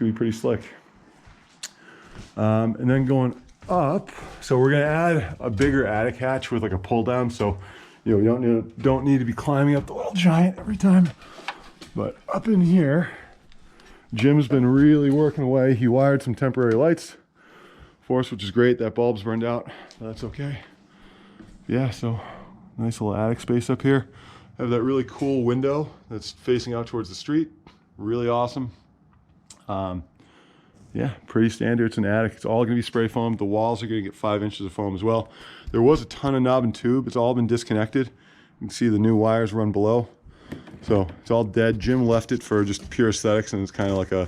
gonna be pretty slick. And then going up, so we're gonna add a bigger attic hatch with like a pull down, so you know, we don't need to be climbing up the little giant every time. But up in here, Jim's been really working away. He wired some temporary lights for us, which is great. That bulb's burned out, but that's okay. Yeah, so nice little attic space up here. Have that really cool window that's facing out towards the street. Really awesome. Yeah, pretty standard. It's an attic. It's all gonna be spray foam. The walls are gonna get 5 inches of foam as well. There was a ton of knob and tube. It's all been disconnected. You can see the new wires run below. So it's all dead. Jim left it for just pure aesthetics, and it's kind of like a,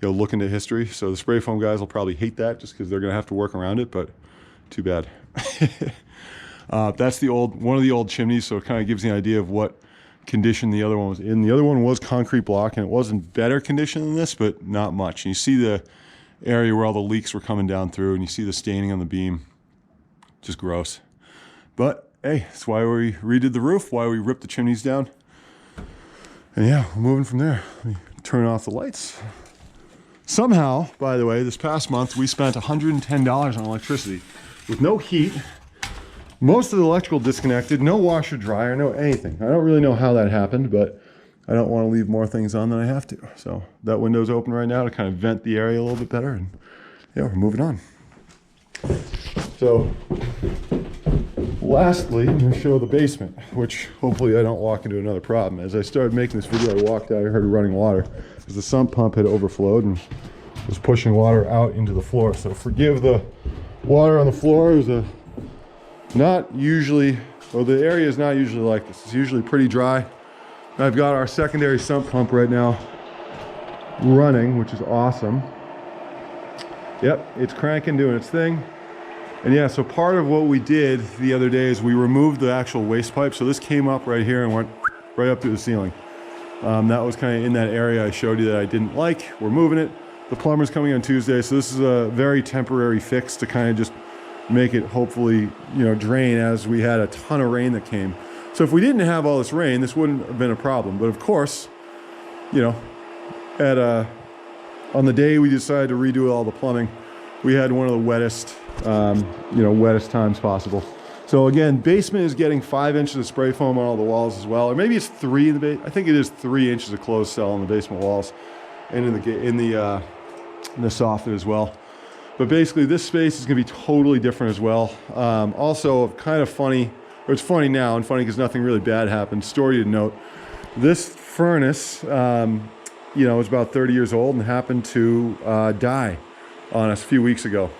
you know, look into history. So the spray foam guys will probably hate that just because they're gonna have to work around it, but too bad. That's one of the old chimneys, so it kind of gives you an idea of what condition the other one was in. The other one was concrete block, and it was in better condition than this, but not much. And you see the area where all the leaks were coming down through, and you see the staining on the beam. Just gross. But hey, that's why we redid the roof, why we ripped the chimneys down. And yeah, we're moving from there. Let me turn off the lights. Somehow, by the way, this past month we spent $110 on electricity with no heat. Most of the electrical disconnected, no washer dryer, no anything. I don't really know how that happened, but I don't want to leave more things on than I have to. So that window's open right now to kind of vent the area a little bit better, and yeah, we're moving on. So lastly, I'm going to show the basement, which hopefully I don't walk into another problem. As I started making this video, I walked out, I heard running water because the sump pump had overflowed and was pushing water out into the floor. So forgive the water on the floor. It was not usually, well, the area is not usually like this. It's usually pretty dry. I've got our secondary sump pump right now running, which is awesome. Yep, it's cranking, doing its thing. And yeah, so part of what we did the other day is we removed the actual waste pipe. So this came up right here and went right up to the ceiling. That was kind of in that area I showed you that I didn't like. We're moving it. The plumber's coming on Tuesday, so this is a very temporary fix to kind of just make it hopefully, you know, drain, as we had a ton of rain that came. So if we didn't have all this rain, this wouldn't have been a problem. But of course, you know, on the day we decided to redo all the plumbing, we had one of the wettest, wettest times possible. So again, basement is getting 5 inches of spray foam on all the walls as well, or maybe it's 3 in the basement. I think it is 3 inches of closed cell on the basement walls, and in the soffit as well. But basically, this space is going to be totally different as well. Also, kind of funny, or it's funny now, and funny because nothing really bad happened. Story to note: this furnace, is about 30 years old and happened to die on us a few weeks ago.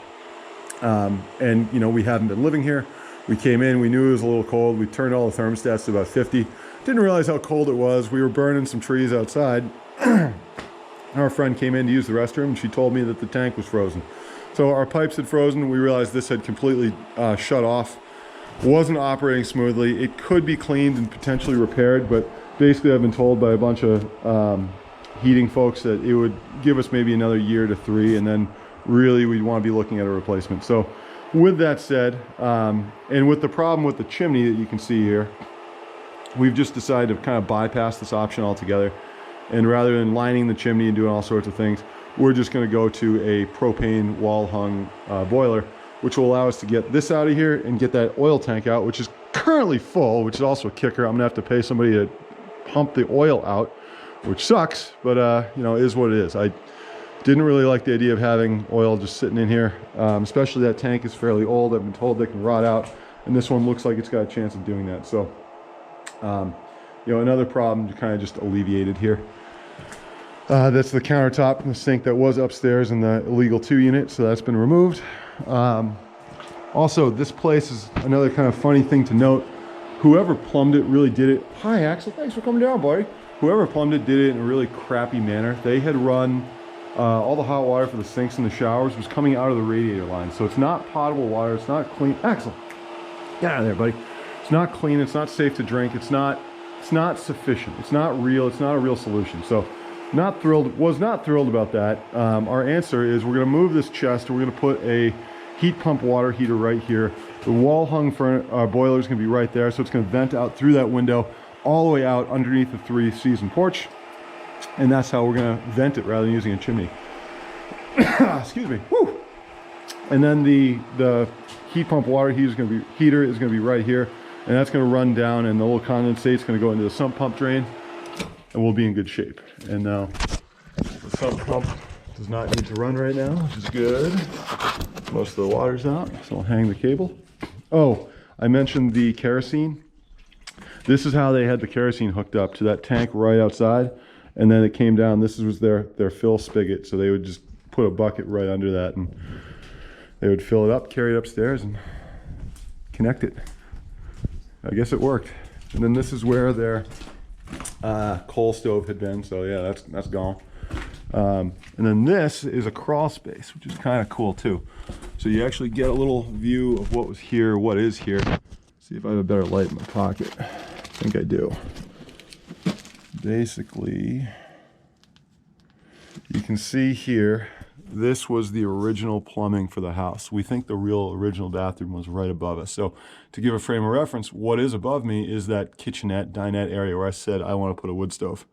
And you know, we haven't been living here. We came in, we knew it was a little cold. We turned all the thermostats to about 50. Didn't realize how cold it was. We were burning some trees outside. Our friend came in to use the restroom, and she told me that the tank was frozen. So our pipes had frozen. We realized this had completely shut off. Wasn't operating smoothly. It could be cleaned and potentially repaired, but basically I've been told by a bunch of heating folks that it would give us maybe another year to 3, and then really we'd want to be looking at a replacement. So with that said, and with the problem with the chimney that you can see here, we've just decided to kind of bypass this option altogether. And rather than lining the chimney and doing all sorts of things, we're just going to go to a propane wall hung boiler, which will allow us to get this out of here and get that oil tank out, which is currently full, which is also a kicker. I'm gonna have to pay somebody to pump the oil out, which sucks, but is what it is. I didn't really like the idea of having oil just sitting in here, especially that tank is fairly old. I've been told they can rot out, and this one looks like it's got a chance of doing that. So, another problem kind of just alleviated here. That's the countertop and the sink that was upstairs in the illegal 2 unit, so that's been removed. Also, this place is another kind of funny thing to note. Whoever plumbed it really did it. Hi, Axel. Thanks for coming down, buddy. Whoever plumbed it did it in a really crappy manner. They had run all the hot water for the sinks and the showers was coming out of the radiator line. So it's not potable water. It's not clean. Axel, get out of there, buddy. It's not clean. It's not safe to drink. It's not sufficient. It's not real. It's not a real solution. So was not thrilled about that. Our answer is we're going to move this chest. We're going to put a heat pump water heater right here. The wall hung boiler is going to be right there. So it's going to vent out through that window all the way out underneath the 3-season porch. And that's how we're going to vent it rather than using a chimney. Excuse me. Woo! And then the heat pump water heater is going to be right here, and that's going to run down, and the little condensate is going to go into the sump pump drain, and we'll be in good shape. And now the sump pump does not need to run right now, which is good. Most of the water's out, so I'll hang the cable. Oh, I mentioned the kerosene. This is how they had the kerosene hooked up to that tank right outside, and then it came down. This was their fill spigot, so they would just put a bucket right under that, and they would fill it up, carry it upstairs, and connect it. I guess it worked. And then this is where their coal stove had been, so yeah, that's gone. And then this is a crawl space, which is kind of cool too. So you actually get a little view of what was here, what is here. See if I have a better light in my pocket. I think I do. Basically, you can see here, this was the original plumbing for the house. We think the real original bathroom was right above us. So to give a frame of reference, what is above me is that kitchenette, dinette area where I said I want to put a wood stove.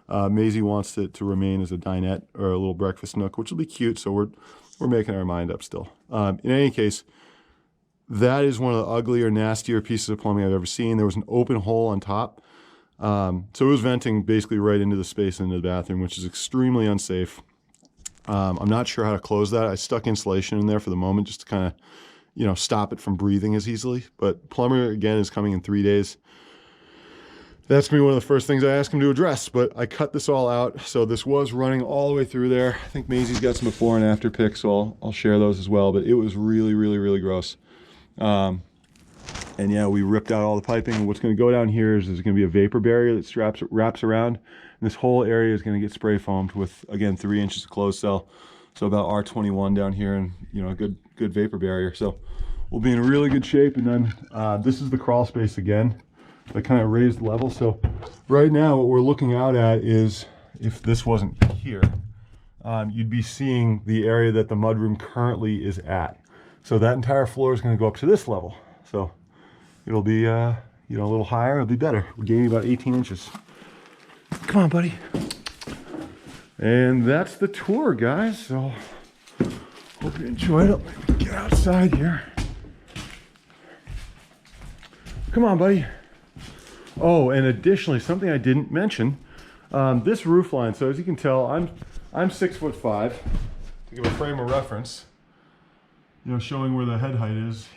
Maisie wants it to remain as a dinette or a little breakfast nook, which will be cute. So we're making our mind up still. In any case, that is one of the uglier, nastier pieces of plumbing I've ever seen. There was an open hole on top. So it was venting basically right into the space into the bathroom, which is extremely unsafe. I'm not sure how to close that. I stuck insulation in there for the moment just to kind of, stop it from breathing as easily. But plumber, again, is coming in 3 days. That's going to be one of the first things I ask him to address. But I cut this all out. So this was running all the way through there. I think Maisie's got some before and after pics, so I'll share those as well. But it was really, really, really gross. And yeah, we ripped out all the piping. What's going to go down here is there's going to be a vapor barrier that wraps around. And this whole area is going to get spray foamed with, again, 3 inches of closed cell. So about R21 down here, and a good vapor barrier. So we'll be in really good shape. And then this is the crawl space again, the kind of raised level. So right now what we're looking out at is, if this wasn't here, you'd be seeing the area that the mudroom currently is at. So that entire floor is going to go up to this level. So it'll be a little higher, it'll be better. We're gaining about 18 inches. Come on, buddy. And that's the tour, guys. So hope you enjoyed it. Let me get outside here. Come on, buddy. Oh, and additionally, something I didn't mention, this roof line. So as you can tell, I'm 6'5", to give a frame of reference. Showing where the head height is.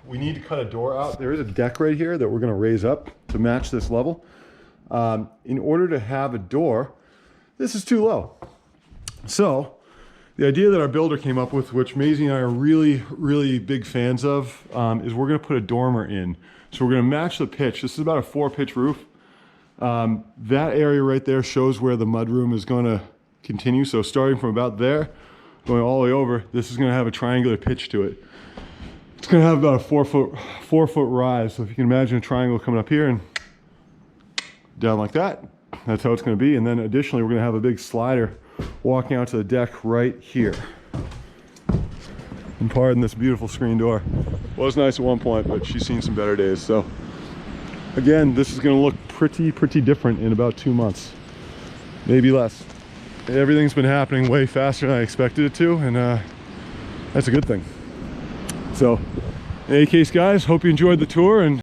We need to cut a door out. There is a deck right here that we're going to raise up to match this level. In order to have a door, this is too low. So the idea that our builder came up with, which Maisie and I are really, really big fans of, is we're going to put a dormer in. So we're going to match the pitch. This is about a 4-pitch roof. That area right there shows where the mudroom is going to continue. So starting from about there, going all the way over, this is going to have a triangular pitch to it. It's going to have about a 4 foot rise. So if you can imagine a triangle coming up here and down like that, that's how it's going to be. And then additionally, we're going to have a big slider walking out to the deck right here. And pardon this beautiful screen door. Was nice at one point, but she's seen some better days. So again, this is going to look pretty different in about 2 months, maybe less. Everything's been happening way faster than I expected it to, and that's a good thing. So in any case, guys, hope you enjoyed the tour, and